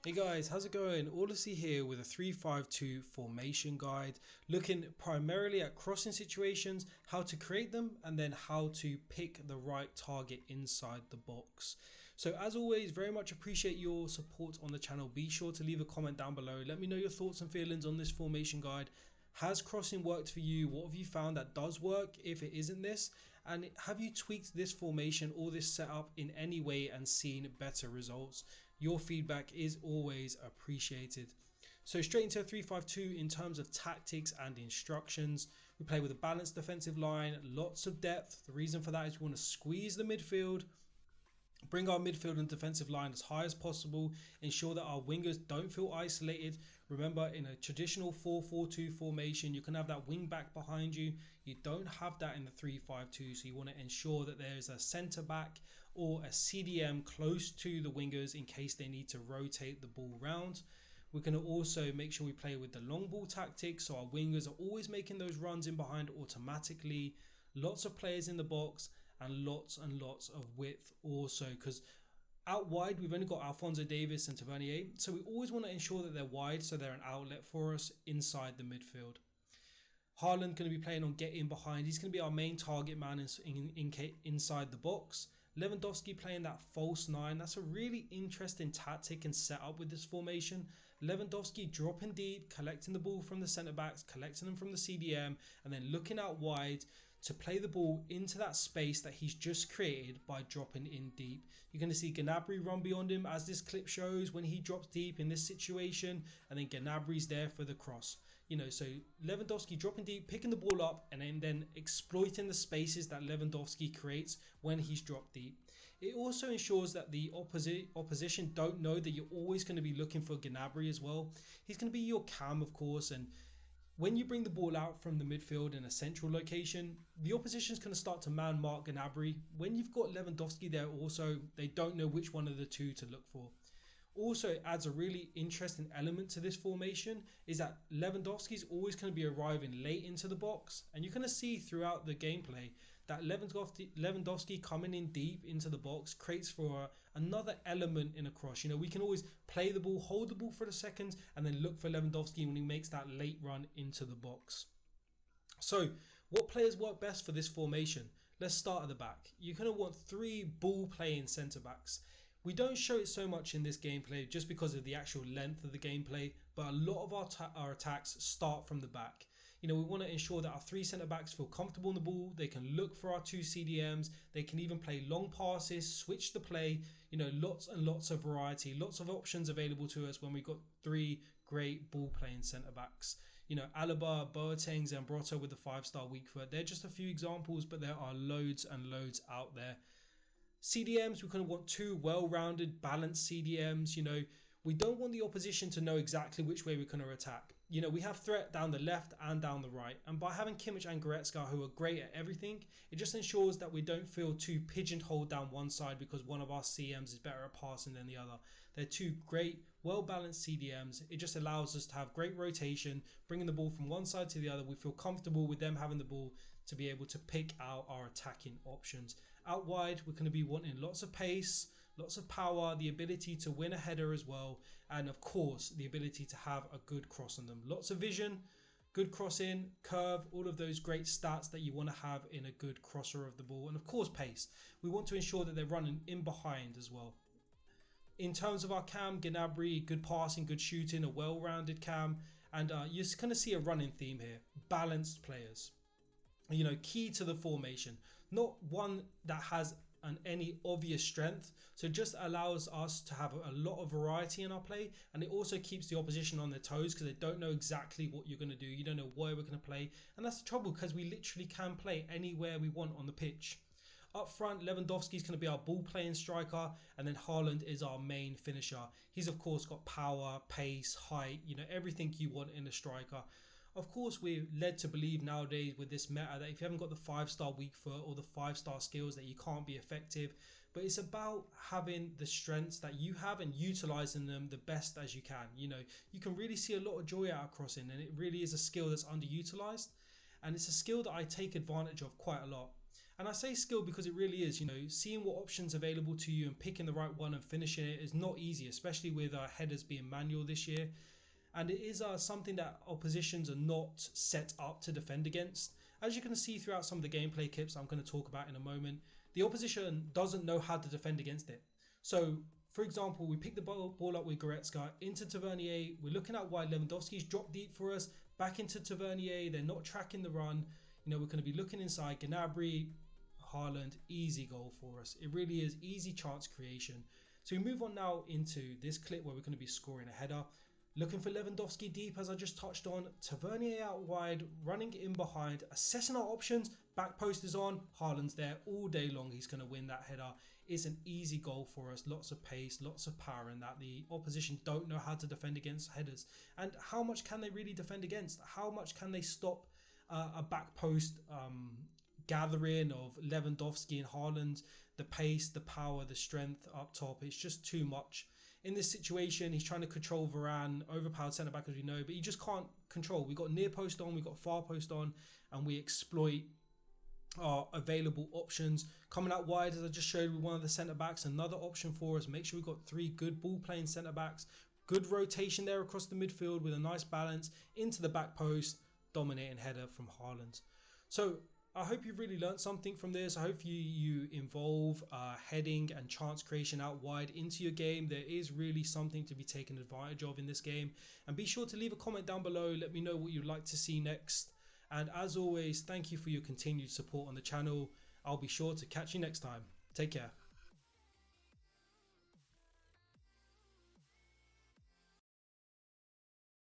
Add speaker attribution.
Speaker 1: Hey guys, how's it going? Orlasea here with a 3-5-2 formation guide, looking primarily at crossing situations, how to create them, and then how to pick the right target inside the box. So as always, very much appreciate your support on the channel. Be sure to leave a comment down below. Let me know your thoughts and feelings on this formation guide. Has crossing worked for you? What have you found that does work if it isn't this? And have you tweaked this formation or this setup in any way and seen better results? Your feedback is always appreciated. So straight into a 3-5-2 in terms of tactics and instructions. We play with a balanced defensive line, lots of depth. The reason for that is we want to squeeze the midfield, bring our midfield and defensive line as high as possible, ensure that our wingers don't feel isolated. Remember, in a traditional 4-4-2 formation, you can have that wing back behind you. You don't have that in the 3-5-2, so you want to ensure that there's a centre back or a CDM close to the wingers in case they need to rotate the ball round. We're going to also make sure we play with the long ball tactic, so our wingers are always making those runs in behind automatically. Lots of players in the box and lots of width also, because out wide we've only got Alphonso Davies and Tavernier, so we always want to ensure that they're wide so they're an outlet for us inside the midfield. Haaland going to be playing on get in behind. He's going to be our main target man inside the box. Lewandowski playing that false 9. That's a really interesting tactic and setup with this formation. Lewandowski dropping deep, collecting the ball from the centre backs, collecting them from the CDM, and then looking out wide to play the ball into that space that he's just created by dropping in deep. You're going to see Gnabry run beyond him, as this clip shows, when he drops deep in this situation, and then Gnabry's there for the cross. So Lewandowski dropping deep, picking the ball up, and then exploiting the spaces that Lewandowski creates when he's dropped deep. It also ensures that the opposition don't know that you're always going to be looking for Gnabry as well. He's going to be your cam, of course, and when you bring the ball out from the midfield in a central location, the opposition's going to start to man mark Gnabry. When you've got Lewandowski there also, they don't know which one of the two to look for. Also, it adds a really interesting element to this formation, is that Lewandowski is always going to be arriving late into the box, and you're going to see throughout the gameplay that Lewandowski coming in deep into the box creates for another element in a cross. We can always play the ball, hold the ball for a second, and then look for Lewandowski when he makes that late run into the box. So what players work best for this formation? Let's start at the back. You're going to want 3 ball playing centre backs. We don't show it so much in this gameplay just because of the actual length of the gameplay, but a lot of our attacks start from the back. We want to ensure that our 3 centre backs feel comfortable in the ball. They can look for our 2 CDMs. They can even play long passes, switch the play. Lots and lots of variety, lots of options available to us when we've got 3 great ball playing centre backs. Alaba, Boateng, Zambrotta with the 5-star weak foot. They're just a few examples, but there are loads and loads out there. CDMs, we kind of want 2 well-rounded, balanced CDMs. We don't want the opposition to know exactly which way we're going to attack. We have threat down the left and down the right. And by having Kimmich and Goretzka, who are great at everything, it just ensures that we don't feel too pigeonholed down one side because one of our CMs is better at passing than the other. They're 2 great, well-balanced CDMs. It just allows us to have great rotation, bringing the ball from one side to the other. We feel comfortable with them having the ball to be able to pick out our attacking options. Out wide, we're going to be wanting lots of pace, lots of power, the ability to win a header as well, and of course the ability to have a good cross on them. Lots of vision, good crossing, curve, all of those great stats that you want to have in a good crosser of the ball, and of course pace. We want to ensure that they're running in behind as well. In terms of our cam, Gnabry, good passing, good shooting, a well-rounded cam, and you're going to see a running theme here. Balanced players. Key to the formation, not one that has any obvious strength, so it just allows us to have a lot of variety in our play, and it also keeps the opposition on their toes because they don't know exactly what you're going to do. You don't know where we're going to play, and that's the trouble because we literally can play anywhere we want on the pitch. Up front, Lewandowski is going to be our ball playing striker, and then Haaland is our main finisher. He's of course got power, pace, height, everything you want in a striker. Of course, we're led to believe nowadays with this meta that if you haven't got the 5-star weak foot or the 5-star skills that you can't be effective. But it's about having the strengths that you have and utilising them the best as you can. You can really see a lot of joy out of crossing, and it really is a skill that's underutilised. And it's a skill that I take advantage of quite a lot. And I say skill because it really is, you know, seeing what options available to you and picking the right one and finishing it is not easy, especially with headers being manual this year. And it is something that oppositions are not set up to defend against. As you can see throughout some of the gameplay clips I'm going to talk about in a moment, the opposition doesn't know how to defend against it. So, for example, we pick the ball up with Goretzka into Tavernier. We're looking at why Lewandowski's dropped deep for us, back into Tavernier. They're not tracking the run. You know, we're going to be looking inside. Gnabry, Haaland, easy goal for us. It really is easy chance creation. So we move on now into this clip where we're going to be scoring a header. Looking for Lewandowski deep, as I just touched on. Tavernier out wide, running in behind, assessing our options. Back post is on. Haaland's there all day long. He's going to win that header. It's an easy goal for us. Lots of pace, lots of power in that. The opposition don't know how to defend against headers. And how much can they really defend against? How much can they stop a back post gathering of Lewandowski and Haaland? The pace, the power, the strength up top. It's just too much. In this situation, he's trying to control Varane, overpowered centre-back as we know, but he just can't control. We've got near post on, we've got far post on, and we exploit our available options. Coming out wide, as I just showed with one of the centre-backs, another option for us. Make sure we've got 3 good ball-playing centre-backs. Good rotation there across the midfield with a nice balance into the back post, dominating header from Haaland. So, I hope you've really learned something from this. I hope you involve heading and chance creation out wide into your game. There is really something to be taken advantage of in this game. And be sure to leave a comment down below. Let me know what you'd like to see next. And as always, thank you for your continued support on the channel. I'll be sure to catch you next time. Take care.